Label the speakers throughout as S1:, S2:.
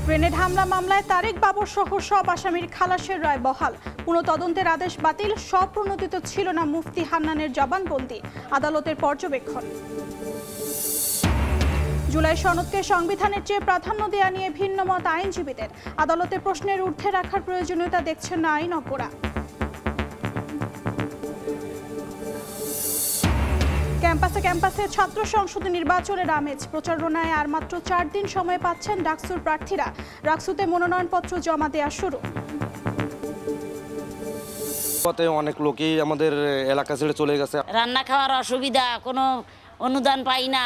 S1: Grenade হামলা মামলায় তারেক বাবর সহ সব আসামির খালাসের রায় বহাল। পুনঃ তদন্তের আদেশ বাতিল। স্বপ্রণোদিত ছিল না মুফতি হান্নানের জবানবন্দি, আদালতের পর্যবেক্ষণ। জুলাই সনদকে সংবিধানের চেয়ে প্রাধান্য দেয়া নিয়ে ভিন্নমত আইনজীবীদের। আদালতে প্রশ্নের ঊর্ধ্বে রাখার প্রয়োজনীয়তা দেখছেন না আইনজ্ঞরা। ক্যাম্পাসে ছাত্র সংসদ নির্বাচনের আমেজ। প্রচারণায় আর মাত্র 4 দিন সময় পাচ্ছেন ডাকসুর প্রার্থীরা। ডাকসুতে মনোনয়নপত্র জমা দেওয়া শুরু।
S2: অনেক লোকই আমাদের এলাকা ছেড়ে চলে গেছে।
S3: রান্না খাওয়ার অসুবিধা, কোনো অনুদান পাই না।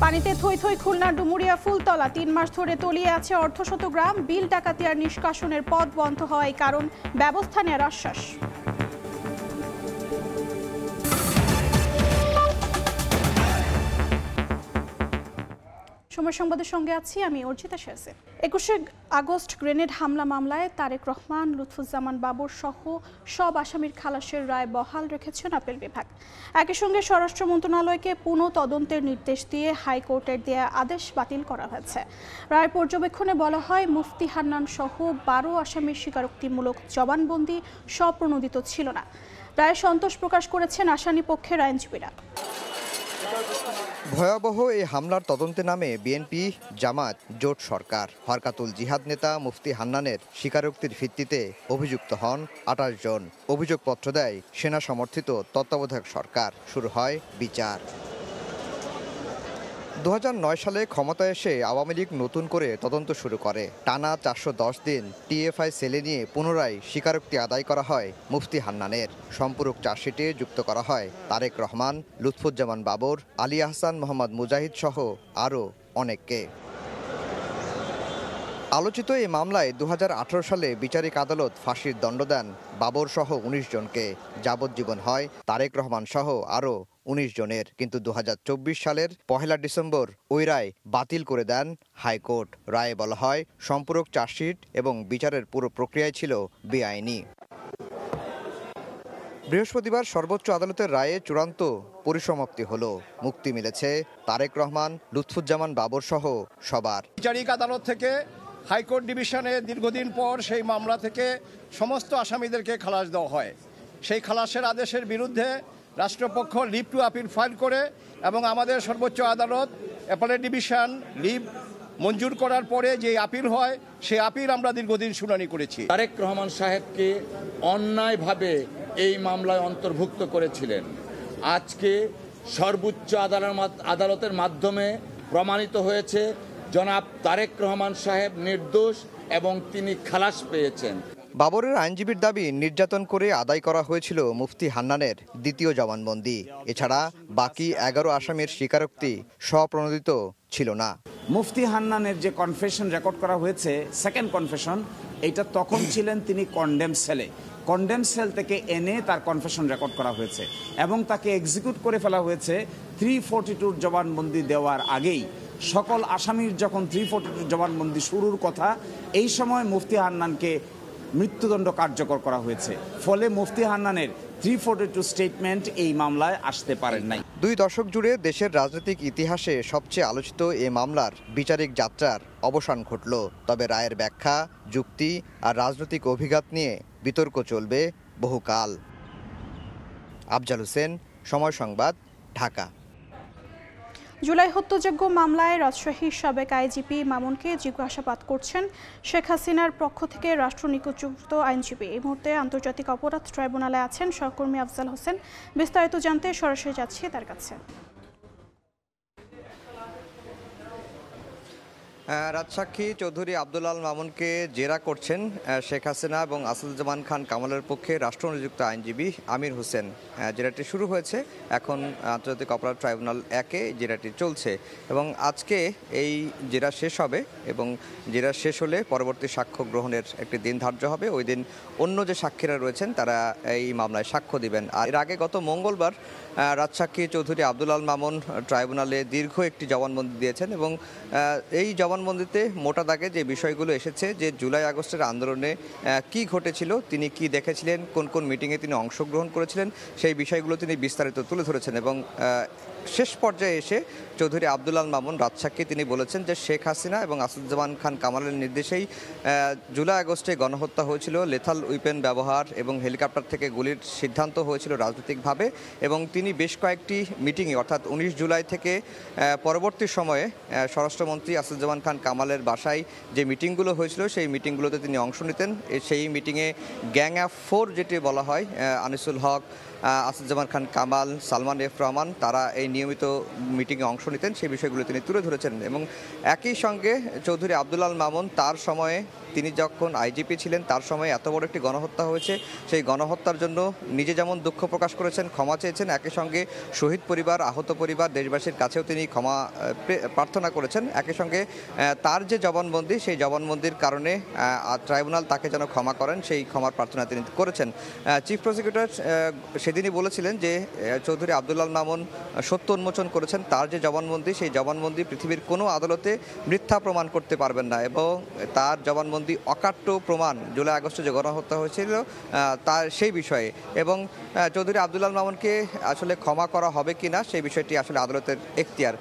S1: পানিতে থই থই খুলনার ডুমুরিয়া ফুলতলা। 3 মাস ধরে তলিয়ে আছে অর্ধশত গ্রাম। বিল ডাকাতি আর নিষ্কাশনের পথ বন্ধ হওয়ায় কারণ ব্যবস্থা নেওয়ার আশ্বাস। সময় সংবাদের সঙ্গে আছি আমি অর্জিতা শেরসে। 21 আগস্ট গ্রেনেড হামলা মামলায় তারেক রহমান, লুৎফুজ্জামান বাবর সহ সব আসামির খালাসের রায় বহাল রেখেছেন আপিল বিভাগ। একই সঙ্গে স্বরাষ্ট্র মন্ত্রণালয়কে পুনঃ তদন্তের নির্দেশ দিয়ে হাইকোর্টের দেয়া আদেশ বাতিল করা হয়েছে। রায় পর্যবেক্ষণে বলা হয়, মুফতি হান্নান সহ 12 আসামির স্বীকারোক্তিমূলক জবানবন্দি স্বপ্রণোদিত ছিল না। রায়ে সন্তোষ প্রকাশ করেছেন আসামি পক্ষের আইনজীবীরা।
S4: ভয়াবহ এই হামলার তদন্তে নামে বিএনপি, জামাত, জোট সরকার। হরকাতুল জিহাদ নেতা মুফতি হান্নানের স্বীকারোক্তির ভিত্তিতে অভিযুক্ত হন 28 জন। অভিযোগপত্র দেয় সেনা সমর্থিত তত্ত্বাবধায়ক সরকার। শুরু হয় বিচার। 2009 সালে ক্ষমতায় এসে আওয়ামী লীগ নতুন করে তদন্ত শুরু করে। টানা 410 দিন টিএফআই সেলে নিয়ে পুনরায় স্বীকারোক্তি আদায় করা হয় মুফতি হান্নানের। সম্পূরক চার্জশিটে যুক্ত করা হয় তারেক রহমান, লুৎফুজ্জামান বাবর, আলী আহসান মোহাম্মদ মুজাহিদ সহ আরও অনেককে। আলোচিত এই মামলায় 2018 সালে বিচারিক আদালত ফাঁসির দণ্ড দেন বাবর সহ 19 জনকে। যাবজ্জীবন হয় তারেক রহমান সহ আরও 19 জনের। কিন্তু 2024 সালের 1 ডিসেম্বর ওই রায় বাতিল করে দেন হাইকোর্ট। রায়ে বলা হয়, সম্পূরক চার্জশিট এবং বিচারের পুরো প্রক্রিয়ায় ছিল বেআইনি। বৃহস্পতিবার সর্বোচ্চ আদালতের রায়ে চূড়ান্ত পরিসমাপ্তি হলো। মুক্তি মিলেছে তারেক রহমান, লুৎফুজ্জামান বাবর সহ সবার।
S5: বিচারিক আদালত থেকে হাইকোর্ট ডিভিশনে দীর্ঘদিন পর সেই মামলা থেকে সমস্ত আসামিদেরকে খালাস দেওয়া হয়। সেই খালাসের আদেশের বিরুদ্ধে রাষ্ট্রপক্ষ লিভ টু আপিল ফাইল করে এবং আমাদের সর্বোচ্চ আদালত অ্যাপেলেট ডিভিশন লিভ মঞ্জুর করার পরে যে আপিল হয় সেই আপিল আমরা দীর্ঘদিন শুনানি করেছি।
S6: তারেক রহমান সাহেবকে অন্যায়ভাবে এই মামলায় অন্তর্ভুক্ত করেছিলেন। আজকে সর্বোচ্চ আদালতের মাধ্যমে প্রমাণিত হয়েছে জনাব তারেক রহমান সাহেব নির্দোষ এবং তিনি খালাস পেয়েছেন।
S4: বাবরের আইনজীবীর দাবি, নির্যাতন করে আদায় করা হয়েছিল মুফতি হান্নানের দ্বিতীয় জবানবন্দি। এছাড়া বাকি 11 আসামির স্বীকারোক্তি স্বপ্রণোদিত ছিল না।
S7: মুফতি হান্নানের যে কনফেশন রেকর্ড করা হয়েছে, সেকেন্ড কনফেশন, এটা তখন ছিলেন তিনি কন্ডেম সেলে। কন্ডেম সেল থেকে এনে তার কনফেশন রেকর্ড করা হয়েছে এবং তাকে এক্সিকিউট করে ফেলা হয়েছে 342 জবানবন্দি দেওয়ার আগেই। সকল আসামির যখন 342 জবানবন্দি শুরুর কথা, এই সময় মুফতি হান্নানকে মৃত্যুদণ্ড কার্যকর করা হয়েছে। ফলে মুফতি হান্নানের 342 স্টেটমেন্ট এই মামলায় আসতে পারেন নাই।
S4: 2 দশক জুড়ে দেশের রাজনৈতিক ইতিহাসে সবচেয়ে আলোচিত এই মামলার বিচারিক যাত্রার অবসান ঘটল। তবে রায়ের ব্যাখ্যা, যুক্তি আর রাজনৈতিক অভিঘাত নিয়ে বিতর্ক চলবে বহুকাল। আফজাল হোসেন, সময় সংবাদ, ঢাকা।
S1: জুলাই হত্যাযজ্ঞ মামলায় রাজশাহীর সাবেক আইজিপি মামুনকে জিজ্ঞাসাবাদ করছেন শেখ হাসিনার পক্ষ থেকে রাষ্ট্র নিয়োগযুক্ত আইনজীবী। এই মুহূর্তে আন্তর্জাতিক অপরাধ ট্রাইব্যুনালে আছেন সহকর্মী আফজাল হোসেন। বিস্তারিত জানতে সরাসরি যাচ্ছি তার কাছে।
S4: রাজসাক্ষী চৌধুরী আব্দুল আল মামুনকে জেরা করছেন শেখ হাসিনা এবং আসাদুজ্জামান খান কামালের পক্ষে রাষ্ট্র নিযুক্ত আইনজীবী আমির হোসেন। জেরাটি শুরু হয়েছে, এখন আন্তর্জাতিক অপরাধ ট্রাইব্যুনাল 1-এ জেরাটি চলছে এবং আজকে এই জেরা শেষ হবে এবং জেরা শেষ হলে পরবর্তী সাক্ষ্য গ্রহণের একটি দিন ধার্য হবে। ওই দিন অন্য যে সাক্ষীরা রয়েছেন তারা এই মামলায় সাক্ষ্য দিবেন। আর এর আগে গত মঙ্গলবার রাজসাক্ষী চৌধুরী আব্দুল আল মামুন ট্রাইব্যুনালে দীর্ঘ একটি জবানবন্দি দিয়েছেন এবং এই জবানবন্দিতে মোটা দাগে যে বিষয়গুলো এসেছে, যে জুলাই আগস্টের আন্দোলনে কি ঘটেছিল, তিনি কি দেখেছিলেন, কোন কোন মিটিংয়ে তিনি অংশগ্রহণ করেছিলেন, সেই বিষয়গুলো তিনি বিস্তারিত তুলে ধরেছেন এবং শেষ পর্যায়ে এসে চৌধুরী আব্দুল আল মামুন রাজসাক্ষী তিনি বলেছেন যে শেখ হাসিনা এবং আসাদুজ্জামান খান কামালের নির্দেশেই জুলাই আগস্টে গণহত্যা হয়েছিল, লেথাল উইপেন ব্যবহার এবং হেলিকপ্টার থেকে গুলির সিদ্ধান্ত হয়েছিল রাজনৈতিকভাবে, এবং তিনি বেশ কয়েকটি মিটিংয়ে অর্থাৎ 19 জুলাই থেকে পরবর্তী সময়ে স্বরাষ্ট্রমন্ত্রী আসাদুজ্জামান খান কামালের বাসায় যে মিটিংগুলো হয়েছিল সেই মিটিংগুলোতে তিনি অংশ নিতেন। সেই মিটিংয়ে গ্যাং অফ 4 যেটি বলা হয়, আনিসুল হক, আসাদুজ্জামান খান কামাল, সালমান এফ রহমান, তারা এই নিয়মিত মিটিংয়ে অংশ নিতেন, সেই বিষয়গুলো তিনি তুলে ধরেছেন। এবং একই সঙ্গে চৌধুরী আব্দুল আল মামুন তার সময়ে, তিনি যখন আইজিপি ছিলেন তার সময় এত বড় একটি গণহত্যা হয়েছে, সেই গণহত্যার জন্য নিজে যেমন দুঃখ প্রকাশ করেছেন, ক্ষমা চেয়েছেন, একই সঙ্গে শহীদ পরিবার, আহত পরিবার, দেশবাসীর কাছেও তিনি ক্ষমা প্রার্থনা করেছেন। একই সঙ্গে তার যে জবানবন্দি, সেই জবানবন্দির কারণে ট্রাইব্যুনাল তাকে যেন ক্ষমা করেন, সেই ক্ষমার প্রার্থনা তিনি করেছেন। চিফ প্রসিকিউটর সেদিনই বলেছিলেন যে চৌধুরী আব্দুল আল মামুন সত্য উন্মোচন করেছেন, তার যে জবানবন্দি, সেই জবানবন্দি পৃথিবীর কোনো আদালতে মিথ্যা প্রমাণ করতে পারবেন না, এবং তার জবানবন্দি অকাট্য প্রমাণ জুলাই আগস্টে যে গণহত্যা হয়েছিল তার সেই বিষয়ে। এবং চৌধুরী আব্দুল আল মামুনকে আসলে ক্ষমা করা হবে কি না সেই বিষয়টি আসলে আদালতের এখতিয়ার।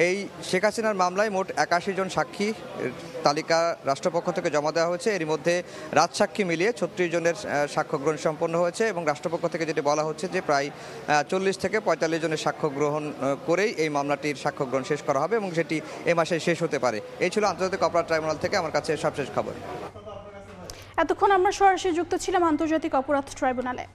S4: এই শেখ হাসিনার মামলায় মোট 81 জন সাক্ষী তালিকা রাষ্ট্রপক্ষ থেকে জমা দেওয়া হয়েছে। এর মধ্যে রাজসাক্ষী মিলিয়ে 36 জনের সাক্ষ্য গ্রহণ সম্পন্ন হয়েছে, এবং রাষ্ট্রপক্ষ থেকে যেটি বলা হচ্ছে যে প্রায় 40 থেকে 45 জনের সাক্ষ্য গ্রহণ করেই এই মামলাটির সাক্ষ্য গ্রহণ শেষ করা হবে, এবং সেটি এ মাসে শেষ হতে পারে। এই ছিল আন্তর্জাতিক অপরাধ ট্রাইব্যুনাল থেকে আমার কাছে সবশেষ খবর।
S1: এতক্ষণ আমরা সরাসরি যুক্ত ছিলাম আন্তর্জাতিক অপরাধ ট্রাইব্যুনালে।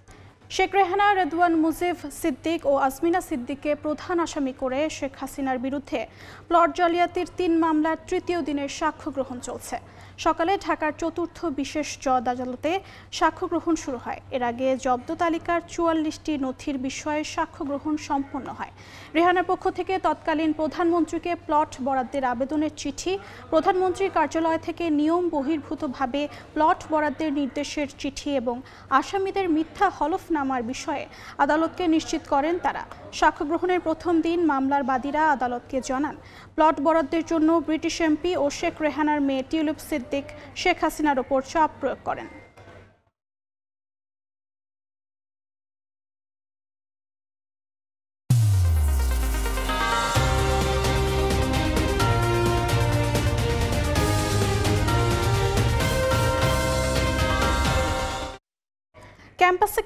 S1: শেখ রেহানা, রেদওয়ান মুজিব সিদ্দিক ও আজমিনা সিদ্দিককে প্রধান আসামি করে শেখ হাসিনার বিরুদ্ধে প্লট জালিয়াতির 3 মামলার তৃতীয় দিনের সাক্ষ্য গ্রহণ চলছে। সকালে ঢাকার 4র্থ বিশেষ জজ আদালতে সাক্ষ্য গ্রহণ শুরু হয়। এর আগে জব্দ তালিকার 44টি নথির বিষয়ে সাক্ষ্য গ্রহণ সম্পন্ন হয়। রেহানার পক্ষ থেকে তৎকালীন প্রধানমন্ত্রীকে প্লট বরাদ্দের আবেদনের চিঠি, প্রধানমন্ত্রীর কার্যালয় থেকে নিয়ম বহির্ভূতভাবে প্লট বরাদ্দের নির্দেশের চিঠি এবং আসামিদের মিথ্যা হলফনামার বিষয়ে আদালতকে নিশ্চিত করেন তারা। সাক্ষ্য গ্রহণের প্রথম দিন মামলার বাদীরা আদালতকে জানান, প্লট বরাদ্দের জন্য ব্রিটিশ এমপি ও শেখ রেহানার মেয়ে টিউলিপ সিদ্দিক শেখ হাসিনার ওপর চাপ প্রয়োগ করেন।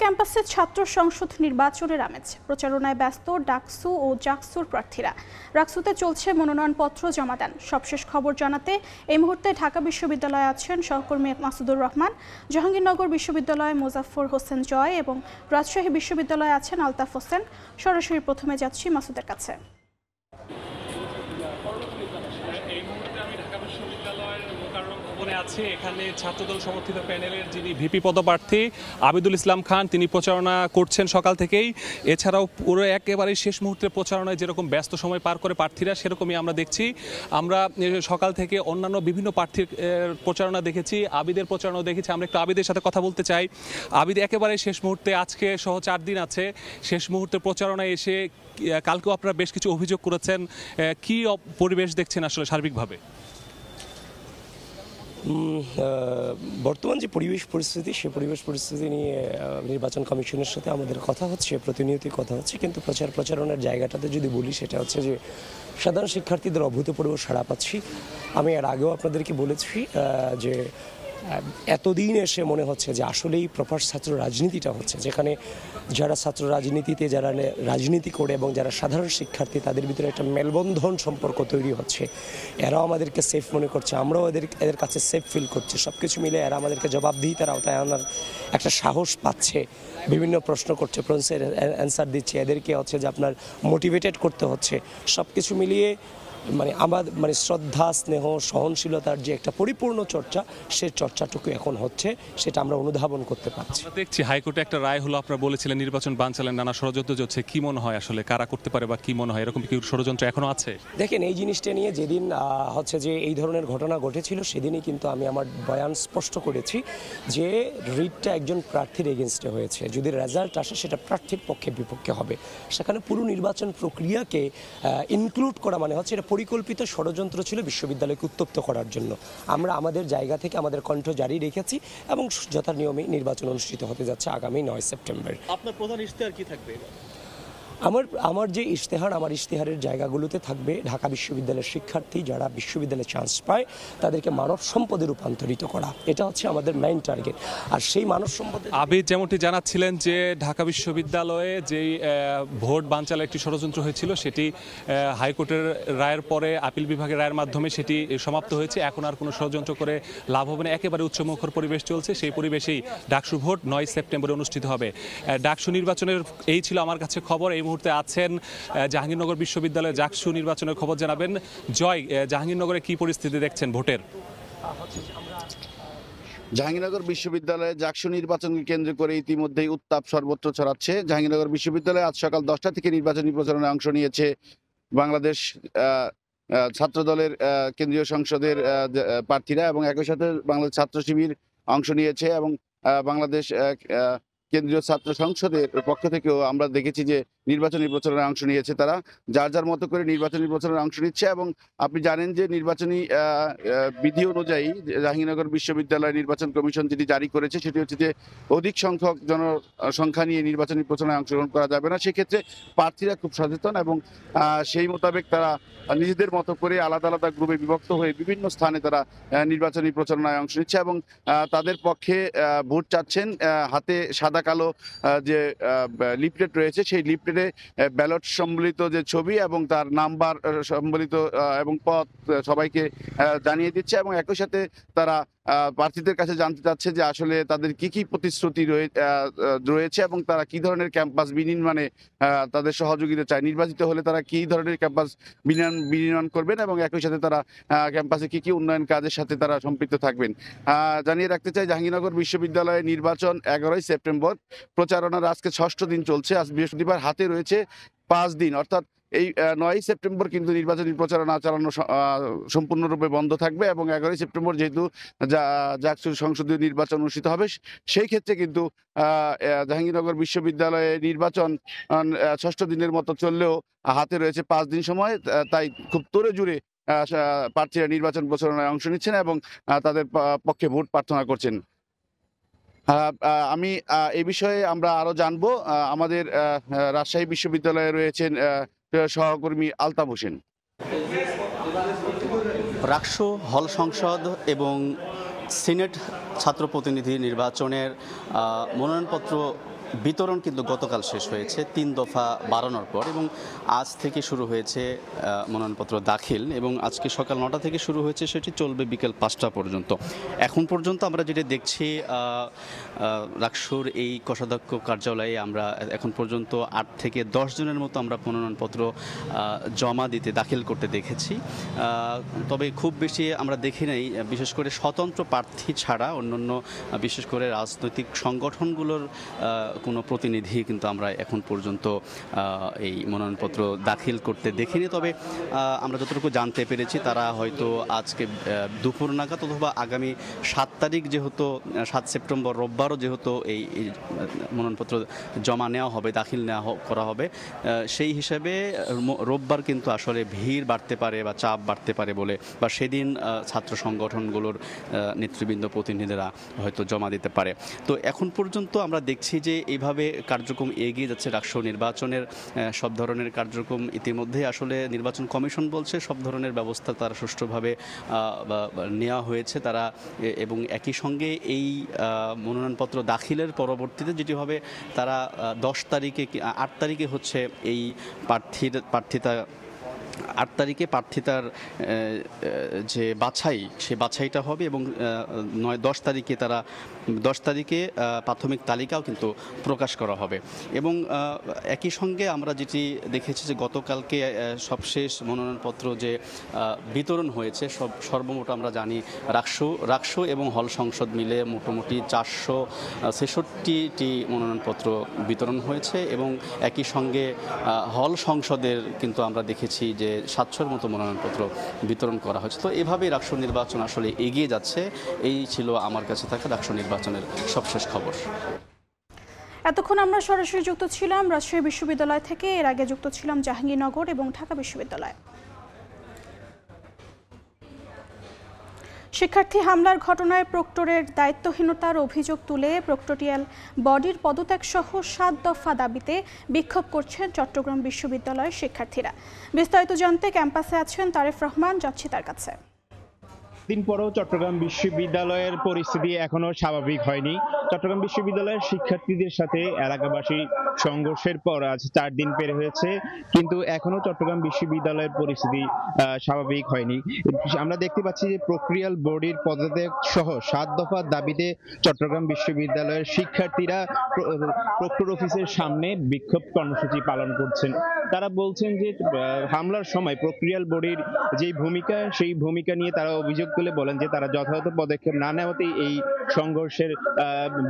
S1: ক্যাম্পাসে ছাত্র সংসদ নির্বাচনের আমেজ। প্রচারণায় ব্যস্ত ডাকসু ও জাকসুর প্রার্থীরা। ডাকসুতে চলছে মনোনয়নপত্র জমাদান। সবশেষ খবর জানাতে এই মুহূর্তে ঢাকা বিশ্ববিদ্যালয়ে আছেন সহকর্মী মাসুদুর রহমান, জাহাঙ্গীরনগর বিশ্ববিদ্যালয় মোজাফফর হোসেন জয় এবং রাজশাহী বিশ্ববিদ্যালয়ে আছেন আলতাফ হোসেন। সরাসরি প্রথমে যাচ্ছি মাসুদের কাছে।
S8: আছে এখানে ছাত্রদল সমর্থিত প্যানেলের যিনি ভিপি পদপ্রার্থী আবিদুল ইসলাম খান, তিনি প্রচারণা করছেন সকাল থেকেই। এছাড়াও পুরো একেবারে শেষ মুহূর্তে প্রচারণায় যেরকম ব্যস্ত সময় পার করে প্রার্থীরা, সেরকমই আমরা দেখছি। আমরা সকাল থেকে অন্যান্য বিভিন্ন প্রার্থীর প্রচারণা দেখেছি, আবিদের প্রচারণাও দেখেছি। আমরা একটু আবিদের সাথে কথা বলতে চাই। আবিদ, একেবারে শেষ মুহূর্তে, আজকে সহ 4 দিন আছে, শেষ মুহূর্তে প্রচারণায় এসে কালকেও আপনারা বেশ কিছু অভিযোগ করেছেন, কি পরিবেশ দেখছেন আসলে সার্বিকভাবে?
S9: বর্তমান যে পরিবেশ পরিস্থিতি, সেই পরিবেশ পরিস্থিতি নিয়ে নির্বাচন কমিশনের সাথে আমাদের কথা হচ্ছে, প্রতিনিয়তই কথা হচ্ছে। কিন্তু প্রচারণার জায়গাটাতে যদি বলি, সেটা হচ্ছে যে সাধারণ শিক্ষার্থীদের অভূতপূর্ব সাড়া পাচ্ছি। আমি এর আগেও আপনাদেরকে বলেছি যে এতদিন এসে মনে হচ্ছে যে আসলেই প্রপার ছাত্র রাজনীতিটা হচ্ছে, যেখানে যারা ছাত্র রাজনীতিতে যারা রাজনীতি করে এবং যারা সাধারণ শিক্ষার্থী, তাদের ভিতরে একটা মেলবন্ধন সম্পর্ক তৈরি হচ্ছে। এরাও আমাদেরকে সেফ মনে করছে, আমরাও এদের কাছে সেফ ফিল করছি। সব কিছু মিলে এরা আমাদেরকে জবাবদিহিতার আওতায় আনার একটা সাহস পাচ্ছে, বিভিন্ন প্রশ্ন করছে, প্রশ্নের অ্যান্সার দিচ্ছে, এদেরকে হচ্ছে যে আপনার মোটিভেটেড করতে হচ্ছে। সব কিছু মিলিয়ে আমার শ্রদ্ধা, স্নেহ, সহনশীলতার যে একটা পরিপূর্ণ চর্চা, সেই চর্চাটুকু এখন হচ্ছে, সেটা আমরা অনুধাবন করতে পারছি।
S8: দেখছি হাইকোর্টে একটা রায় হলো, আপনারা বলেছিলেন নির্বাচন বানচালের নানা ষড়যন্ত্র চলছে। কি মনে হয় আসলে কারা করতে পারে বা কি মনে হয় এরকম কি ষড়যন্ত্র এখনো আছে?
S9: দেখেন, এই জিনিসটা নিয়ে যেদিন হচ্ছে যে এই ধরনের ঘটনা ঘটেছিল, সেদিনই কিন্তু আমি আমার বয়ান স্পষ্ট করেছি যে রিটটা একজন প্রার্থীর এগেনস্টে হয়েছে। যদি রেজাল্ট আসে, সেটা প্রার্থীর পক্ষে বিপক্ষে হবে। সেখানে পুরো নির্বাচন প্রক্রিয়াকে ইনক্লুড করা মানে হচ্ছে এটা পরিকল্পিত ষড়যন্ত্র ছিল বিশ্ববিদ্যালয়কে উত্তপ্ত করার জন্য। আমরা আমাদের জায়গা থেকে আমাদের কণ্ঠ জারি রেখেছি এবং যথা নিয়মে নির্বাচন অনুষ্ঠিত হতে যাচ্ছে আগামী 9 সেপ্টেম্বর।
S8: আপনার প্রধান ইশতেহার কি থাকবে?
S9: আমার যে ইশতেহার, আমার ইশতেহারের জায়গাগুলোতে থাকবে ঢাকা বিশ্ববিদ্যালয়ের শিক্ষার্থী যারা বিশ্ববিদ্যালয়ে চান্স পায় তাদেরকে মানব সম্পদে রূপান্তরিত করা, এটা হচ্ছে আমাদের মেইন টার্গেট। আর সেই মানব সম্পদে
S8: আবিদ যেমনটি জানাচ্ছিলেন যে ঢাকা বিশ্ববিদ্যালয়ে যেই ভোট বানচালের একটি ষড়যন্ত্র হয়েছিল সেটি হাইকোর্টের রায়ের পরে আপিল বিভাগের রায়ের মাধ্যমে সেটি সমাপ্ত হয়েছে। এখন আর কোনো ষড়যন্ত্র করে লাভ হবে না, একেবারে উচ্চমুখর পরিবেশ চলছে। সেই পরিবেশেই ডাকসু ভোট 9 সেপ্টেম্বরে অনুষ্ঠিত হবে। ডাকসু নির্বাচনের এই ছিল আমার কাছে খবর। এই মুহূর্তে আছেন জাহাঙ্গীরনগর বিশ্ববিদ্যালয়ে ডাকসু নির্বাচনের খবর জানাবেন জয়। জাহাঙ্গীরনগরে কি পরিস্থিতি দেখছেন ভোটের?
S10: জাহাঙ্গীরনগর বিশ্ববিদ্যালয়ে ডাকসু নির্বাচনকে কেন্দ্র করে ইতিমধ্যেই উত্তাপ সর্বত্র ছড়াচ্ছে। জাহাঙ্গীরনগর বিশ্ববিদ্যালয়ে আজ সকাল 10টা থেকে নির্বাচনী প্রচারণায় অংশ নিয়েছে বাংলাদেশ ছাত্রদলের কেন্দ্রীয় সংসদের প্রার্থীরা এবং একই সাথে বাংলাদেশ ছাত্র শিবির অংশ নিয়েছে এবং বাংলাদেশ কেন্দ্রীয় ছাত্র সংসদের পক্ষ থেকেও আমরা দেখেছি যে নির্বাচনী প্রচারণায় অংশ নিয়েছে। তারা যার যার মতো করে নির্বাচনী প্রচারণায় অংশ নিচ্ছে এবং আপনি জানেন যে নির্বাচনী বিধি অনুযায়ী জাহাঙ্গীরনগর বিশ্ববিদ্যালয় নির্বাচন কমিশন যেটি জারি করেছে সেটি হচ্ছে যে অধিক সংখ্যক জনসংখ্যা নিয়ে নির্বাচনী প্রচারণায় অংশগ্রহণ করা যাবে না। সেক্ষেত্রে প্রার্থীরা খুব সচেতন এবং সেই মোতাবেক তারা নিজেদের মতো করে আলাদা আলাদা গ্রুপে বিভক্ত হয়ে বিভিন্ন স্থানে তারা নির্বাচনী প্রচারণায় অংশ নিচ্ছে এবং তাদের পক্ষে ভোট চাচ্ছেন। হাতে সাদা কালো যে লিফলেট রয়েছে সেই লিফলেটে ব্যালট সম্বলিত যে ছবি এবং তার নাম্বার সম্বলিত এবং পদ সবাইকে জানিয়ে দিচ্ছে এবং একই সাথে তারা প্রার্থীদের কাছে জানতে চাচ্ছে যে আসলে তাদের কি কি প্রতিশ্রুতি রয়েছে এবং তারা কি ধরনের ক্যাম্পাস বিনির্মাণে তাদের সহযোগিতা চায়, নির্বাচিত হলে তারা কি ধরনের ক্যাম্পাস বিনির্মাণ করবেন এবং একই সাথে তারা ক্যাম্পাসে কি কি উন্নয়ন কাজের সাথে তারা সম্পৃক্ত থাকবেন। জানিয়ে রাখতে চাই জাহাঙ্গীরনগর বিশ্ববিদ্যালয়ে নির্বাচন 11ই সেপ্টেম্বর, প্রচারণার আজকে 6ষ্ঠ দিন চলছে। আজ বৃহস্পতিবার, হাতে রয়েছে 5 দিন, অর্থাৎ এই 9ই সেপ্টেম্বর কিন্তু নির্বাচনী প্রচারণা চালানো সম্পূর্ণরূপে বন্ধ থাকবে এবং 11ই সেপ্টেম্বর যেহেতু ডাকসু সংসদীয় নির্বাচন অনুষ্ঠিত হবে সেই ক্ষেত্রে কিন্তু জাহাঙ্গীরনগর বিশ্ববিদ্যালয়ে নির্বাচন 6ষ্ঠ দিনের মতো চললেও হাতে রয়েছে 5 দিন সময়। তাই খুব তোড়ে জুড়ে প্রার্থীরা নির্বাচন প্রচারণায় অংশ নিচ্ছেন এবং তাদের পক্ষে ভোট প্রার্থনা করছেন। আমি এই বিষয়ে আমরা আরো জানবো। আমাদের রাজশাহী বিশ্ববিদ্যালয়ে রয়েছেন সহকর্মী আলতাফ হোসেন।
S11: ডাকসু হল সংসদ এবং সিনেট ছাত্র প্রতিনিধি নির্বাচনের মনোনয়নপত্র বিতরণ কিন্তু গতকাল শেষ হয়েছে 3 দফা বাড়ানোর পর এবং আজ থেকে শুরু হয়েছে মনোনয়নপত্র দাখিল এবং আজকে সকাল 9টা থেকে শুরু হয়েছে, সেটি চলবে বিকেল 5টা পর্যন্ত। এখন পর্যন্ত আমরা যেটা দেখছি ডাকসুর এই কোষাধ্যক্ষ কার্যালয়ে আমরা এখন পর্যন্ত 8 থেকে 10 জনের মতো আমরা মনোনয়নপত্র জমা দিতে দাখিল করতে দেখেছি। তবে খুব বেশি আমরা দেখি নাই, বিশেষ করে স্বতন্ত্র প্রার্থী ছাড়া অন্যান্য বিশেষ করে রাজনৈতিক সংগঠনগুলোর কোনো প্রতিনিধি কিন্তু আমরা এখন পর্যন্ত এই মনোনয়নপত্র দাখিল করতে দেখিনি। তবে আমরা যতটুকু জানতে পেরেছি তারা হয়তো আজকে দুপুর নাগাদ অথবা আগামী 7 তারিখ, যেহেতু 7 সেপ্টেম্বর রোববারও যেহেতু এই মনোনয়নপত্র জমা নেওয়া হবে, দাখিল করা হবে, সেই হিসাবে রোববার কিন্তু আসলে ভিড় বাড়তে পারে বা চাপ বাড়তে পারে বলে, বা সেদিন ছাত্র সংগঠনগুলোর নেতৃবৃন্দ প্রতিনিধিরা হয়তো জমা দিতে পারে। তো এখন পর্যন্ত আমরা দেখছি যে এইভাবে কার্যক্রম এগিয়ে যাচ্ছে। ডাকসু নির্বাচনের সব ধরনের কার্যক্রম ইতিমধ্যে আসলে নির্বাচন কমিশন বলছে সব ধরনের ব্যবস্থা তারা সুষ্ঠুভাবে নেওয়া হয়েছে তারা, এবং একই সঙ্গে এই মনোনয়নপত্র দাখিলের পরবর্তীতে যেটি হবে তারা 10 তারিখে 8 তারিখে হচ্ছে এই প্রার্থিতার 8 তারিখে প্রার্থিতার যে বাছাই, সে বাছাইটা হবে এবং 10 তারিখে প্রাথমিক তালিকাও কিন্তু প্রকাশ করা হবে। এবং একই সঙ্গে আমরা যেটি দেখেছি যে গতকালকে সবশেষ মনোনয়নপত্র যে বিতরণ হয়েছে সর্বমোট আমরা জানি ডাকসু এবং হল সংসদ মিলে মোটামুটি 466টি মনোনয়নপত্র বিতরণ হয়েছে এবং একই সঙ্গে হল সংসদের কিন্তু আমরা দেখেছি যে 700-এর মতো মনোনয়নপত্র বিতরণ করা হয়েছে। তো এভাবেই ডাকসু নির্বাচন আসলে এগিয়ে যাচ্ছে। এই ছিল আমার কাছে থাকা ডাকসু নির্বাচনের সবশেষ খবর।
S1: এতক্ষণ আমরা সরাসরি যুক্ত ছিলাম রাজশাহী বিশ্ববিদ্যালয় থেকে, এর আগে যুক্ত ছিলাম জাহাঙ্গীরনগর এবং ঢাকা বিশ্ববিদ্যালয়। শিক্ষার্থী হামলার ঘটনায় প্রক্টরের দায়িত্বহীনতার অভিযোগ তুলে প্রক্টোরিয়াল বডির পদত্যাগ সহ ৭ দফা দাবিতে বিক্ষোভ করছেন চট্টগ্রাম বিশ্ববিদ্যালয়ের শিক্ষার্থীরা। বিস্তারিত জানতে ক্যাম্পাসে আছেন তারেফ রহমান, যাচ্ছি তার কাছে।
S12: দিন পরেও চট্টগ্রাম বিশ্ববিদ্যালয়ের পরিস্থিতি এখনো স্বাভাবিক হয়নি। চট্টগ্রাম বিশ্ববিদ্যালয়ের শিক্ষার্থীদের সাথে এলাকাবাসী সংঘর্ষের পর আজ 4 দিন পের হয়েছে, কিন্তু এখনো চট্টগ্রাম বিশ্ববিদ্যালয়ের পরিস্থিতি স্বাভাবিক হয়নি। আমরা দেখতে পাচ্ছি যে প্রক্রিয়াল বডির পদত্যাগ সহ 7 দফার দাবিতে চট্টগ্রাম বিশ্ববিদ্যালয়ের শিক্ষার্থীরা প্রক্টর অফিসের সামনে বিক্ষোভ কর্মসূচি পালন করছেন। তারা বলছেন যে হামলার সময় প্রক্রিয়াল বডির যেই ভূমিকা, সেই ভূমিকা নিয়ে তারা অভিযোগ তুলে বলেন যে তারা যথাযথ পদক্ষেপ না নেওয়াতেই এই সংঘর্ষের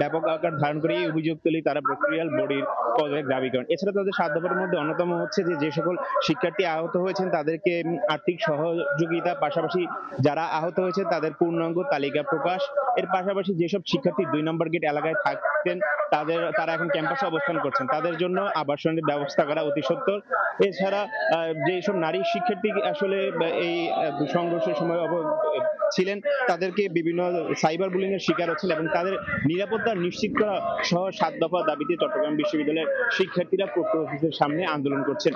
S12: ব্যাপক আকার ধারণ করে। এই অভিযোগ তুলেই তারা প্রক্রিয়াল বডির পদত্যাগ দাবি করেন। এছাড়া তাদের 7 দফার মধ্যে অন্যতম হচ্ছে যে সকল শিক্ষার্থী আহত হয়েছেন তাদেরকে আর্থিক সহযোগিতা, পাশাপাশি যারা আহত হয়েছেন তাদের পূর্ণাঙ্গ তালিকা প্রকাশ। এর পাশাপাশি যেসব শিক্ষার্থী 2 নম্বর গেট এলাকায় থাকতেন তারা এখন ক্যাম্পাসে অবস্থান করছেন, তাদের জন্য আবাসনের ব্যবস্থা করা অতি সত্বর। এছাড়া যেসব নারী শিক্ষার্থী আসলে এই সংঘর্ষের সময় ছিলেন তাদেরকে বিভিন্ন সাইবার বুলিং এর শিকার হচ্ছেন এবং তাদের নিরাপত্তা নিশ্চিত করা সহ 7 দফা দাবিতে চট্টগ্রাম বিশ্ববিদ্যালয়ের শিক্ষার্থীরা প্রক্টর অফিসের সামনে আন্দোলন করছেন।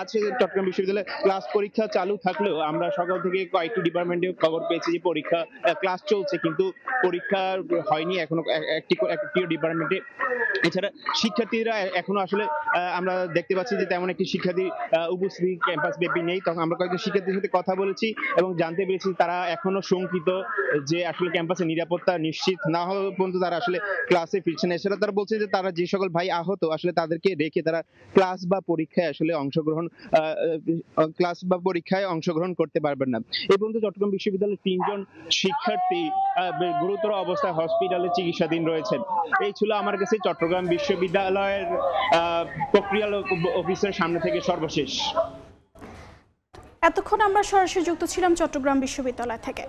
S12: আজ চট্টগ্রাম বিশ্ববিদ্যালয়ে ক্লাস পরীক্ষা চালু থাকলেও আমরা সকাল থেকে কয়েকটি ডিপার্টমেন্টে খবর পেয়েছি যে পরীক্ষা ক্লাস চলছে, কিন্তু পরীক্ষা হয়নি এখনো একটিও ডিপার্টমেন্টে। এছাড়া শিক্ষার্থীরা এখনো আসলে আমরা দেখতে পাচ্ছি যে তেমন একটি শিক্ষার্থী উপস্থিতি ক্যাম্পাস ব্যাপী নেই। তখন আমরা কয়েকজন শিক্ষার্থীর সাথে কথা বলেছি এবং জানতে পেরেছি তারা এখনো শঙ্কিত যে আসলে ক্যাম্পাসে নিরাপত্তা নিশ্চিত না হওয়া পর্যন্ত তারা আসলে ক্লাসে ফিরছে না। এছাড়া তারা বলছে যে তারা যে সকল ভাই আহত আসলে তাদেরকে রেখে তারা ক্লাস বা পরীক্ষায় অংশগ্রহণ করতে পারবেন না। এই পর্যন্ত চট্টগ্রাম বিশ্ববিদ্যালয়ের 3 জন শিক্ষার্থী গুরুতর অবস্থায় হসপিটালে চিকিৎসাধীন রয়েছেন। এই ছিল আমার কাছে চট্টগ্রাম বিশ্ববিদ্যালয়ের প্রক্রিয়াল অফিসের সামনে থেকে সর্বশেষ।
S1: এতক্ষণ আমরা সরাসরি যুক্ত ছিলাম চট্টগ্রাম বিশ্ববিদ্যালয় থেকে।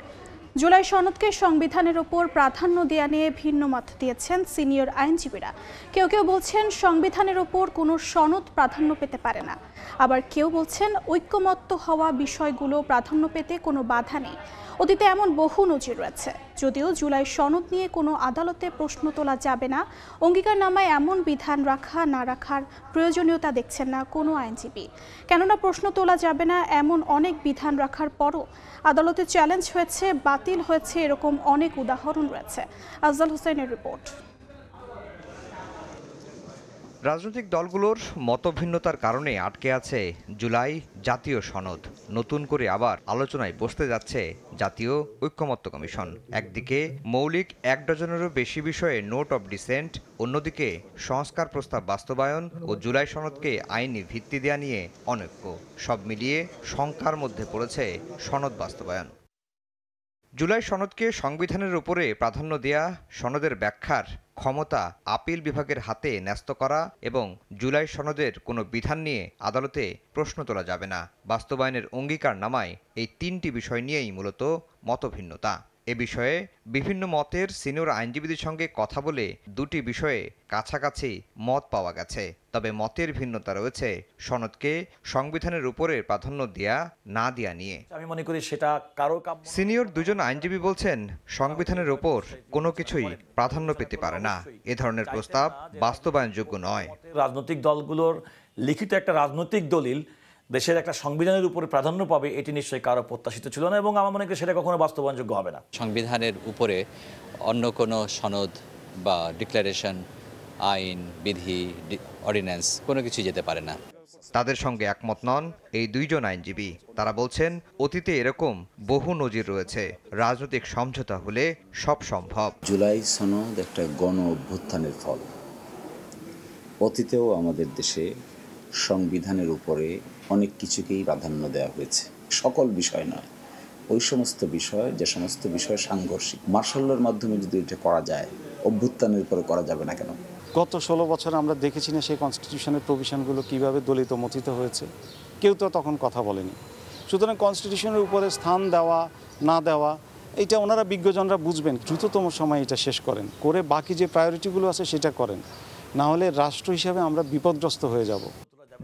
S1: জুলাই সনদকে সংবিধানের উপর প্রাধান্য দেয়া নিয়ে ভিন্ন মত দিয়েছেন সিনিয়র আইনজীবীরা। কেউ কেউ বলছেন সংবিধানের উপর কোনো সনদ প্রাধান্য পেতে পারে না, আবার কেউ বলছেন ঐক্যমত্য হওয়া বিষয়গুলো প্রাধান্য পেতে কোনো বাধা নেই। অতীতে এমন বহু নজির রয়েছে। যদিও জুলাই সনদ নিয়ে কোনো আদালতে প্রশ্ন তোলা যাবে না, অঙ্গীকারনামায় এমন বিধান রাখা না রাখার প্রয়োজনীয়তা দেখছেন না কোনো আইনজীবী। কেননা প্রশ্ন তোলা যাবে না এমন অনেক বিধান রাখার পরও আদালতে চ্যালেঞ্জ হয়েছে, বাতিল হয়েছে, এরকম অনেক উদাহরণ রয়েছে। আফজাল হোসেনের রিপোর্ট।
S4: রাজনৈতিক দলগুলোর মতভিন্নতার কারণে আটকে আছে জুলাই জাতীয় সনদ। নতুন করে আবার আলোচনায় বসতে যাচ্ছে জাতীয় ঐক্যমত্য কমিশন। একদিকে মৌলিক 1 ডজনেরও বেশি বিষয়ে নোট অব ডিসেন্ট, অন্যদিকে সংস্কার প্রস্তাব বাস্তবায়ন ও জুলাই সনদকে আইনি ভিত্তি দেয়া নিয়ে অনৈক্য। সব মিলিয়ে শঙ্কার মধ্যে পড়েছে সনদ বাস্তবায়ন। জুলাই সনদকে সংবিধানের উপরে প্রাধান্য দেয়া, সনদের ব্যাখ্যার ক্ষমতা আপিল বিভাগের হাতে ন্যস্ত করা এবং জুলাই সনদের কোনো বিধান নিয়ে আদালতে প্রশ্ন তোলা যাবে না, বাস্তবায়নের অঙ্গীকারনামায় এই 3টি বিষয় নিয়েই মূলত মতভিন্নতা। এ বিষয়ে বিভিন্ন মতের সিনিয়র আইনজীবীদের সঙ্গে কথা বলে 2টি বিষয়ে কাছাকাছি মত পাওয়া গেছে। তবে মতের ভিন্নতা রয়েছে সনদকে সংবিধানের উপরে প্রাধান্য দেয়া না দেয়া নিয়ে।
S13: আমি মনে করি সেটা কারো
S4: সিনিয়র 2 জন আইনজীবী বলছেন সংবিধানের উপর কোনো কিছুই প্রাধান্য পেতে পারে না, এ ধরনের প্রস্তাব বাস্তবায়নযোগ্য নয়।
S13: রাজনৈতিক দলগুলোর লিখিত একটা রাজনৈতিক দলিল দেশের একটা সংবিধানের উপরে প্রাধান্য পাবে, এটি নিশ্চয়ই কারো প্রত্যাশিত ছিল না এবং আমার মনে করি সেটা কখনো বাস্তবায়নযোগ্য হবে না।
S14: সংবিধানের উপরে অন্য কোনো সনদ বা ডিক্লারেশন, আইন, বিধি, অর্ডিন্যান্স কোনো কিছু যেতে পারে না।
S4: তাদের সঙ্গে একমত নন এই 2 জন আইনজীবী। তারা বলছেন অতীতে এরকম বহু নজির রয়েছে, রাজনৈতিক সমঝোতা হলে সব সম্ভব।
S15: জুলাই সনদ একটা গণ অভ্যুত্থানের ফল। অতীতেও আমাদের দেশে সংবিধানের উপরে অনেক কিছুকেই প্রাধান্য দেওয়া হয়েছে, সকল বিষয় নয়, ওই সমস্ত বিষয় যে সমস্ত বিষয় সাংঘর্ষিক। মার্শাল্লার মাধ্যমে যদি এটা করা যায়, অভ্যুত্থানের উপরে করা যাবে না কেন?
S16: গত 16 বছর আমরা দেখেছি না সেই কনস্টিটিউশনের প্রভিশনগুলো কিভাবে দলিত মথিত হয়েছে, কেউ তো তখন কথা বলেনি। সুতরাং কনস্টিটিউশনের উপরে স্থান দেওয়া না দেওয়া এটা ওনারা বিজ্ঞজনরা বুঝবেন। দ্রুততম সময় এটা শেষ করেন, করে বাকি যে প্রায়োরিটিগুলো আছে সেটা করেন, না হলে রাষ্ট্র হিসাবে আমরা বিপদগ্রস্ত হয়ে যাব।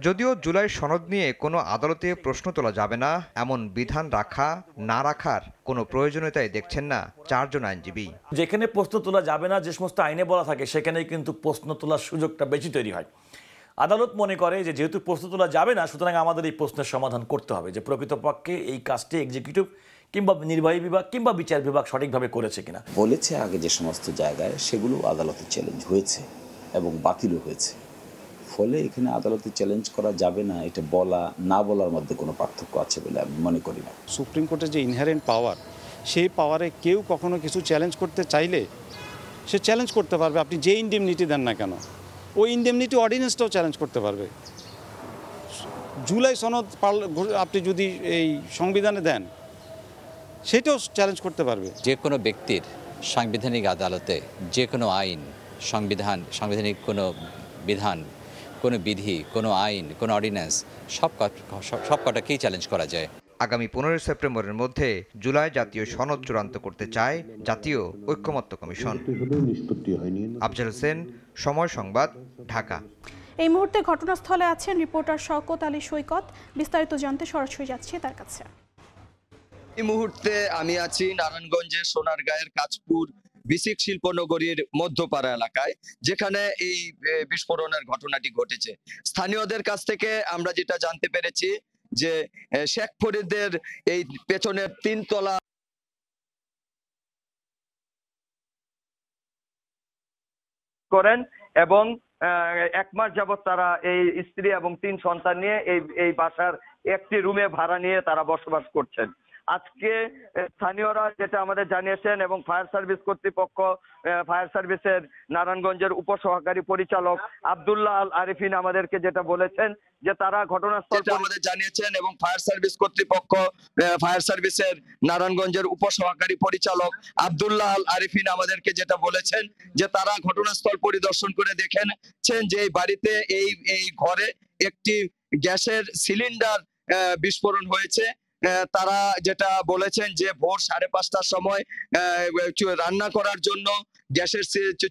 S4: যদিও জুলাই সনদ নিয়ে কোনো আদালতে প্রশ্ন তোলা যাবে না এমন বিধান রাখা না রাখার কোনো প্রয়োজনীয়তাই দেখছেন না 4 জন আইনজীবী।
S13: যেখানে প্রশ্ন তোলা যাবে না যে সমস্ত আইনে বলা থাকে সেখানেই কিন্তু প্রশ্ন তোলার সুযোগটা বেশি তৈরি হয়। আদালত মনে করে যে যেহেতু প্রশ্ন তোলা যাবে না, সুতরাং আমাদের এই প্রশ্নের সমাধান করতে হবে যে প্রকৃতপক্ষে এই কাজটি এক্সিকিউটিভ কিংবা নির্বাহী বিভাগ কিংবা বিচার বিভাগ সঠিকভাবে করেছে কিনা।
S15: বলেছে আগে যে সমস্ত জায়গায় সেগুলো আদালতে চ্যালেঞ্জ হয়েছে এবং বাতিলও হয়েছে, ফলে এখানে আদালতে চ্যালেঞ্জ করা যাবে না এটা বলা না বলার মধ্যে কোনো পার্থক্য আছে বলে আমি মনে করি না।
S16: সুপ্রিম কোর্টের যে ইনহেরেন্ট পাওয়ার, সেই পাওয়ারে কেউ কখনো কিছু চ্যালেঞ্জ করতে চাইলে সে চ্যালেঞ্জ করতে পারবে। আপনি যে ইনডেমনিটি দেন না কেন, ওই ইনডেমনিটি অর্ডিন্যান্সটাও চ্যালেঞ্জ করতে পারবে। জুলাই সনদ আপনি যদি এই সংবিধানে দেন সেটাও চ্যালেঞ্জ করতে পারবে।
S14: যে কোনো ব্যক্তির সাংবিধানিক আদালতে যে কোনো আইন, সাংবিধানিক কোনো বিধান, কোনো বিধি, কোনো আইন, কোনো অর্ডিন্যান্স সব কটাকেই চ্যালেঞ্জ করা যায়।
S4: আগামী 15 সেপ্টেম্বরের মধ্যে জুলাই জাতীয় সনদ চূড়ান্ত করতে চায় জাতীয় ঐক্যমত্য কমিশন। আফজাল হোসেন, সময় সংবাদ, ঢাকা।
S1: এই মুহূর্তে ঘটনাস্থলে আছেন রিপোর্টার শওকত আলী সৈকত। বিস্তারিত জানতে সরাসরি যাচ্ছি তার কাছে।
S17: এই মুহূর্তে আমি আছি নারায়ণগঞ্জের সোনারগাঁয়ের কাঁচপুর বিসিক শিল্পনগরীর মধ্যপাড়া এলাকায়, যেখানে এই বিস্ফোরণের ঘটনাটি ঘটেছে। স্থানীয়দের কাছ থেকে আমরা যেটা জানতে পেরেছি যে শেখ ফরিদের এই পেছনের 3 তলা করেন এবং 1 মাস যাবৎ তারা এই স্ত্রী এবং 3 সন্তান নিয়ে এই বাসার একটি রুমে ভাড়া নিয়ে তারা বসবাস করছেন। আজকে স্থানীয়রা যেটা আমাদের জানিয়েছেন এবং ফায়ার সার্ভিস কর্তৃপক্ষ, ফায়ার সার্ভিসের নারায়ণগঞ্জের উপসহকারী পরিচালক আব্দুল্লাহ আল আরিফিন আমাদেরকে যেটা বলেছেন যে তারা ঘটনাস্থল আমাদের জানিয়েছেন এবং ফায়ার সার্ভিস কর্তৃপক্ষ, ফায়ার সার্ভিসের নারায়ণগঞ্জের উপসহকারী পরিচালক আব্দুল্লাহ আল আরিফিন আমাদেরকে যেটা বলেছেন যে তারা ঘটনাস্থল পরিদর্শন করে দেখেছেন যে এই বাড়িতে এই ঘরে একটি গ্যাসের সিলিন্ডার বিস্ফোরণ হয়েছে। তারা যেটা বলেছেন যে ভোর 5:30টার সময় রান্না করার জন্য গ্যাসের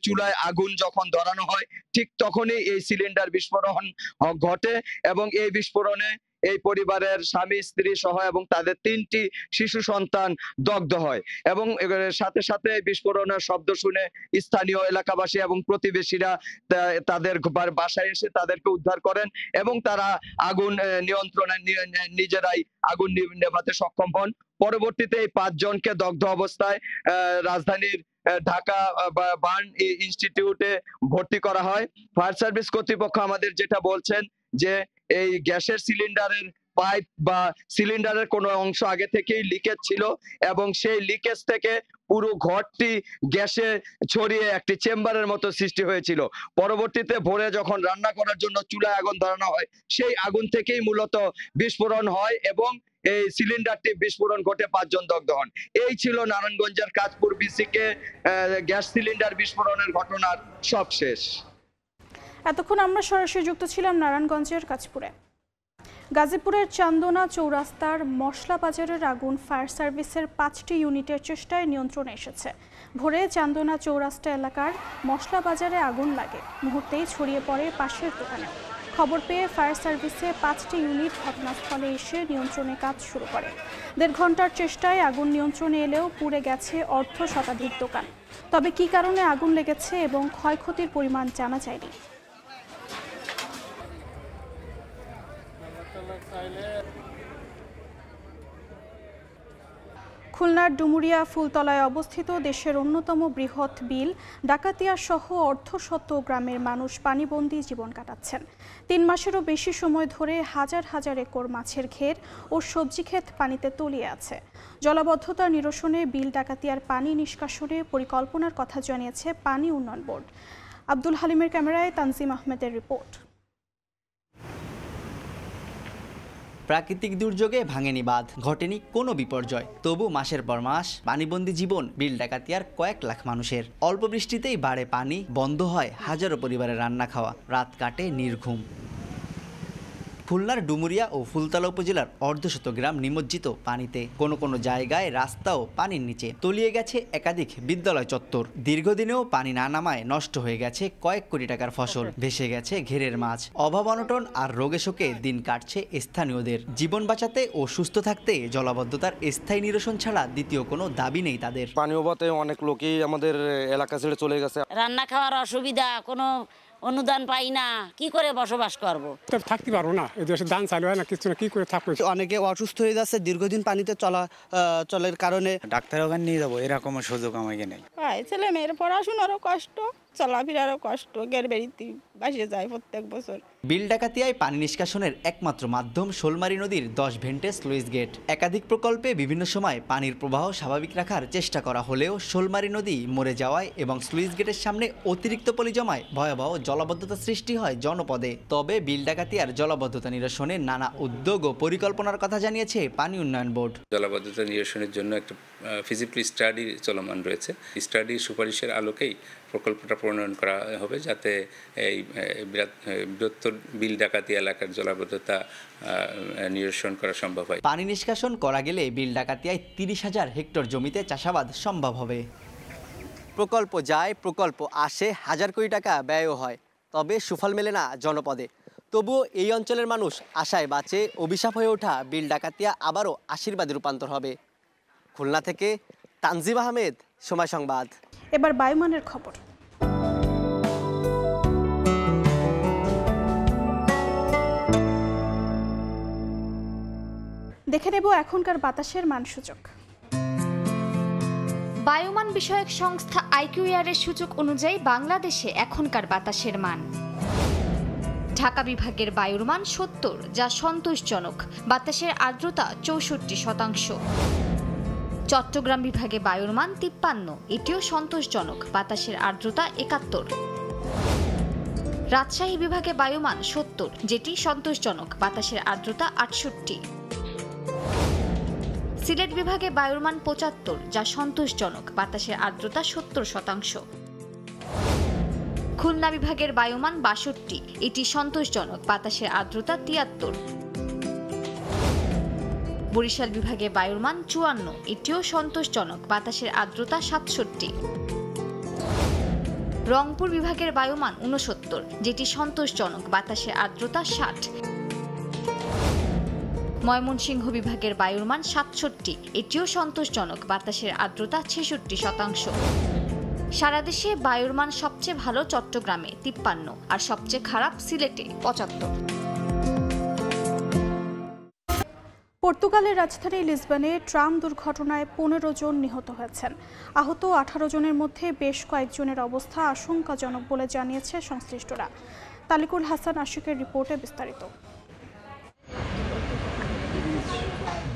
S17: চুলায় আগুন যখন ধরানো হয় ঠিক তখনই এই সিলিন্ডার বিস্ফোরণ ঘটে এবং এই বিস্ফোরণে এই পরিবারের স্বামী, স্ত্রী সহ এবং তাদের 3টি শিশু সন্তান দগ্ধ হয় এবং সাথে সাথে বিস্ফোরণের শব্দ শুনে স্থানীয় এলাকাবাসী এবং প্রতিবেশীরা তাদের বাসায় এসে তাদেরকে উদ্ধার করেন এবং তারা আগুন নিয়ন্ত্রণে নিজেরাই আগুন নেভাতে সক্ষম হন। পরবর্তীতে এই 5 জনকে দগ্ধ অবস্থায় রাজধানীর ঢাকা বার্ন ইনস্টিটিউটে ভর্তি করা হয়। ফায়ার সার্ভিস কর্তৃপক্ষ আমাদের যেটা বলছেন যে এই গ্যাসের সিলিন্ডারের পাইপ বা সিলিন্ডারের কোনো অংশ আগে থেকেই লিকেজ ছিল এবং সেই লিকেজ থেকে পুরো ঘরটি গ্যাসে ছড়িয়ে একটি চেম্বারের মতো সৃষ্টি হয়েছিল। পরবর্তীতে ভোরে যখন রান্না করার জন্য চুলায় আগুন ধরানো হয় সেই আগুন থেকেই মূলত বিস্ফোরণ হয় এবং এই সিলিন্ডারটি বিস্ফোরণ ঘটে 5 জন দগ্ধ হন। এই ছিল নারায়ণগঞ্জের কাঁচপুর বিসিকে গ্যাস সিলিন্ডার বিস্ফোরণের ঘটনার সবশেষ।
S1: এতক্ষণ আমরা সরাসরি যুক্ত ছিলাম নারায়ণগঞ্জের কাঁচপুরে। গাজীপুরের চান্দনা চৌরাস্তার মশলা বাজারের আগুন ফায়ার সার্ভিসের 5টি ইউনিটের চেষ্টায় নিয়ন্ত্রণে এসেছে। ভোরে চান্দনা চৌরাস্তা এলাকার মশলা বাজারে আগুন লাগে, মুহূর্তেই ছড়িয়ে পড়ে পাশের দোকানে। খবর পেয়ে ফায়ার সার্ভিসে 5টি ইউনিট ঘটনাস্থলে এসে নিয়ন্ত্রণে কাজ শুরু করে। 1.5 ঘন্টার চেষ্টায় আগুন নিয়ন্ত্রণে এলেও পুড়ে গেছে অর্ধ শতাধিক দোকান। তবে কী কারণে আগুন লেগেছে এবং ক্ষয়ক্ষতির পরিমাণ জানা যায়নি। খুলনার ডুমুরিয়া ফুলতলায় অবস্থিত দেশের অন্যতম বৃহৎ বিল ডাকাতিয়া সহ অর্ধশত গ্রামের মানুষ পানিবন্দী জীবন কাটাচ্ছেন। 3 মাসেরও বেশি সময় ধরে হাজার হাজার একর মাছের ঘের ও সবজি ক্ষেত পানিতে তলিয়ে আছে। জলাবদ্ধতা নিরসনে বিল ডাকাতিয়ার পানি নিষ্কাশনে পরিকল্পনার কথা জানিয়েছে পানি উন্নয়ন বোর্ড। আব্দুল হালিমের ক্যামেরায় তানজিম আহমেদের রিপোর্ট।
S18: প্রাকৃতিক দুর্যোগে ভাঙেনি বাঁধ, ঘটেনি কোনো বিপর্যয়, তবু মাসের পর মাস পানিবন্দী জীবন বিল ডাকাতিয়ার কয়েক লাখ মানুষের। অল্প বৃষ্টিতেই বাড়ে পানি, বন্ধ হয় হাজারো পরিবারের রান্না খাওয়া, রাত কাটে নির্ঘুম। খুলনার ডুমুরিয়া ও ফুলতলা উপজেলার অর্ধশত গ্রাম নিমজ্জিত পানিতে কোনো কোনো জায়গায় রাস্তাও পানির নিচে তলিয়ে গেছে একাধিক বিদ্যালয় চত্বর। দীর্ঘদিনেও পানি না নামায় নষ্ট হয়ে গেছে কয়েক কোটি টাকার ফসল, ভেসে গেছে ঘেরের মাছ। অভাব অনটন আর রোগে শোকে দিন কাটছে স্থানীয়দের। জীবন বাঁচাতে ও সুস্থ থাকতে জলাবদ্ধতার স্থায়ী নিরসন ছাড়া দ্বিতীয় কোনো দাবি নেই তাদের।
S2: পানি অভাবে অনেক লোকই আমাদের এলাকা ছেড়ে চলে গেছে।
S3: রান্না খাওয়ার অসুবিধা, কোনো অনুদান পাই না, কি করে বসবাস করব?
S19: থাকতে পারবো না, এই দেশে ধান চালু হয় না, কিছু না, কি করে থাকবো?
S20: অনেকে অসুস্থ হয়ে যাচ্ছে দীর্ঘদিন পানিতে চলার কারণে।
S21: ডাক্তার ওখানে নিয়ে যাবো এরকম সুযোগ আমাকে নেই।
S22: ছেলে মেয়ের পড়াশোনারও কষ্ট, চলাফেরারও কষ্ট, গেরবেরিতে বাসে যায় প্রত্যেক বছর।
S18: বিল ডাকাতিয়ায় পানি নিষ্কাশনের একমাত্র মাধ্যম শোলমারী নদীর 10 ভেন্টে স্লুইস গেট। একাধিক প্রকল্পে বিভিন্ন সময় পানির প্রবাহ স্বাভাবিক রাখার চেষ্টা করা হলেও শোলমারী নদী মরে যাওয়ায় এবং স্লুইস গেটের সামনে অতিরিক্ত পলি জমায় ভয়াবহ জলাবদ্ধতা সৃষ্টি হয় জনপদে। তবে বিল ডাকাতিয়ার জলাবদ্ধতা নিরসনে নানা উদ্যোগ ও পরিকল্পনার কথা জানিয়েছে পানি উন্নয়ন বোর্ড।
S23: জলাবদ্ধতা নিরসনের জন্য একটা ফিজিবিলিটি স্টাডি চলমান রয়েছে। স্টাডির সুপারিশের আলোকেই প্রকল্পটা প্রণয়ন করা হবে, যাতে এই বৃহত্তর বিল ডাকাতি এলাকার জলাবদ্ধতা নিরসন করা সম্ভব হয়।
S18: পানি নিষ্কাশন করা গেলে বিল ডাকাতিয়ায় 30,000 হেক্টর জমিতে চাষাবাদ সম্ভব হবে।
S24: প্রকল্প যায়, প্রকল্প আসে, হাজার কোটি টাকা ব্যয়ও হয়, তবে সুফল মেলে না জনপদে। তবুও এই অঞ্চলের মানুষ আশায় বাঁচে অভিশাপ হয়ে ওঠা বিল ডাকাতিয়া আবারও আশীর্বাদে রূপান্তর হবে। খুলনা থেকে তানজিম আহমেদ, সময় সংবাদ।
S1: এবার বায়ুমানের খবর। দেখে নেব এখনকার বাতাসের মানসূচক।
S25: বায়ুমান বিষয়ক সংস্থা আইকিউএয়ারের সূচক অনুযায়ী বাংলাদেশে এখনকার বাতাসের মান: ঢাকা বিভাগের বায়ুর মান 70, যা সন্তোষজনক, বাতাসের আর্দ্রতা 64%। চট্টগ্রাম বিভাগে বায়ুর মান 53, এটিও সন্তোষজনক, বাতাসের আর্দ্রতা 71। রাজশাহী বিভাগে বায়ুমান 70, যেটি সন্তোষজনক, বাতাসের আর্দ্রতা 68। সিলেট বিভাগে বায়ুর মান 75, যা সন্তোষজনক, বাতাসের আর্দ্রতা 70%। খুলনা বিভাগের বায়ুমান 62, এটি সন্তোষজনক, বাতাসের আর্দ্রতা 73। বরিশাল বিভাগে বায়ুর মান 54, এটিও সন্তোষজনক, বাতাসের আর্দ্রতা 67। রংপুর বিভাগের বায়ুমান 69, যেটি সন্তোষজনক, বাতাসের আর্দ্রতা 60। ময়মনসিংহ বিভাগের বায়ুর মান 67, এটিও সন্তোষজনক, বাতাসের আর্দ্রতা 66%। সারা দেশে বায়ুর মান সবচেয়ে ভালো চট্টগ্রামে 53 আর সবচেয়ে খারাপ সিলেটে 75।
S1: পর্তুগালের রাজধানী লিসবনে ট্রাম দুর্ঘটনায় 15 জন নিহত হয়েছেন। আহত 18 জনের মধ্যে বেশ কয়েকজনের অবস্থা আশঙ্কাজনক বলে জানিয়েছে সংশ্লিষ্টরা। তালিকুল হাসান আশিকের রিপোর্টে বিস্তারিত।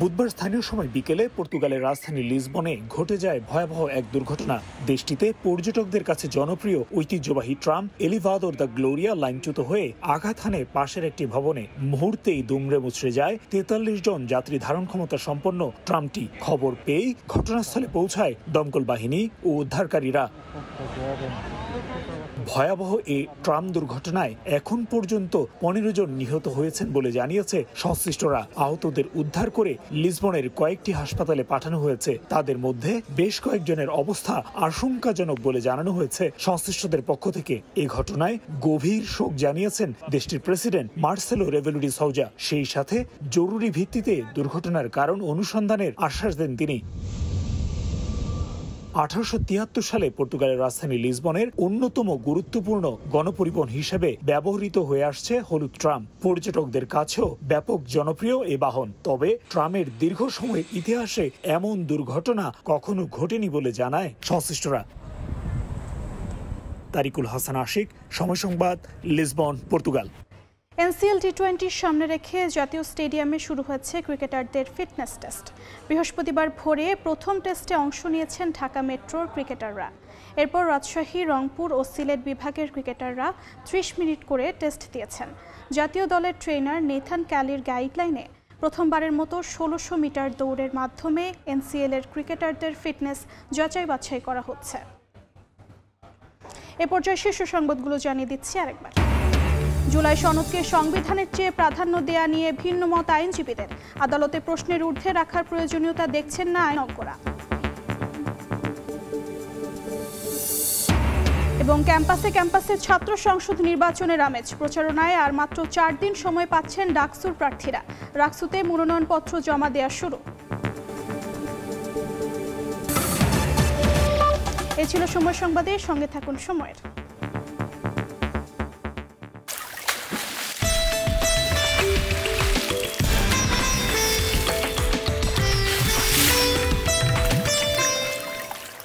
S26: বুধবার স্থানীয় সময় বিকেলে পর্তুগালের রাজধানী লিসবনে ঘটে যায় ভয়াবহ এক দুর্ঘটনা। দেশটিতে পর্যটকদের কাছে জনপ্রিয় ঐতিহ্যবাহী ট্রাম এলিভাদোর দ্য গ্লোরিয়া লাইনচ্যুত হয়ে আঘাত হানে পাশের একটি ভবনে। মুহূর্তেই দুমড়ে মুচড়ে যায় 43 জন যাত্রী ধারণ ক্ষমতা সম্পন্ন ট্রামটি। খবর পেয়েই ঘটনাস্থলে পৌঁছায় দমকল বাহিনী ও উদ্ধারকারীরা। ভয়াবহ এই ট্রাম দুর্ঘটনায় এখন পর্যন্ত 15 জন নিহত হয়েছেন বলে জানিয়েছে সংশ্লিষ্টরা। আহতদের উদ্ধার করে লিসবনের কয়েকটি হাসপাতালে পাঠানো হয়েছে। তাদের মধ্যে বেশ কয়েকজনের অবস্থা আশঙ্কাজনক বলে জানানো হয়েছে সংশ্লিষ্টদের পক্ষ থেকে। এই ঘটনায় গভীর শোক জানিয়েছেন দেশটির প্রেসিডেন্ট মার্সেলো রেভেলু ডি সাউজা। সেই সাথে জরুরি ভিত্তিতে দুর্ঘটনার কারণ অনুসন্ধানের আশ্বাস দেন তিনি। 1873 সালে পর্তুগালের রাজধানী লিসবনের অন্যতম গুরুত্বপূর্ণ গণপরিবহন হিসেবে ব্যবহৃত হয়ে আসছে হলুদ ট্রাম। পর্যটকদের কাছেও ব্যাপক জনপ্রিয় এ বাহন। তবে ট্রামের দীর্ঘ সময়ের ইতিহাসে এমন দুর্ঘটনা কখনো ঘটেনি বলে জানায় সংশ্লিষ্টরা। তারিকুল হাসান আশিক, সময় সংবাদ, লিসবন, পর্তুগাল।
S1: এনসিএল টি20 সামনে রেখে জাতীয় স্টেডিয়ামে শুরু হয়েছে ক্রিকেটারদের ফিটনেস টেস্ট। বৃহস্পতিবার ভোরে প্রথম টেস্টে অংশ নিয়েছেন ঢাকা মেট্রোর ক্রিকেটাররা। এরপর রাজশাহী, রংপুর ও সিলেট বিভাগের ক্রিকেটাররা 30 মিনিট করে টেস্ট দিয়েছেন। জাতীয় দলের ট্রেনার নেথান ক্যালির গাইডলাইনে প্রথমবারের মতো 1600 মিটার দৌড়ের মাধ্যমে এনসিএলের ক্রিকেটারদের ফিটনেস যাচাই বাছাই করা হচ্ছে। এ পর্যায়ে শীর্ষ সংবাদগুলো জানিয়ে দিচ্ছি আরেকবার। জুলাই সনদকে সংবিধানের চেয়ে প্রাধান্য দেয়া নিয়ে ভিন্ন মত আইনজীবীদের। আদালতে প্রশ্নের ঊর্ধ্বে রাখার প্রয়োজনীয়তা দেখছেন না আইনজ্ঞরা। এবং ক্যাম্পাসে ছাত্র সংসদ নির্বাচনের আমেজ। প্রচারণায় আর মাত্র 4 দিন সময় পাচ্ছেন ডাকসুর প্রার্থীরা। ডাকসুতে মনোনয়নপত্র জমা দেওয়া শুরু। এ ছিল সময় সংবাদে, সঙ্গে থাকুন সময়ের।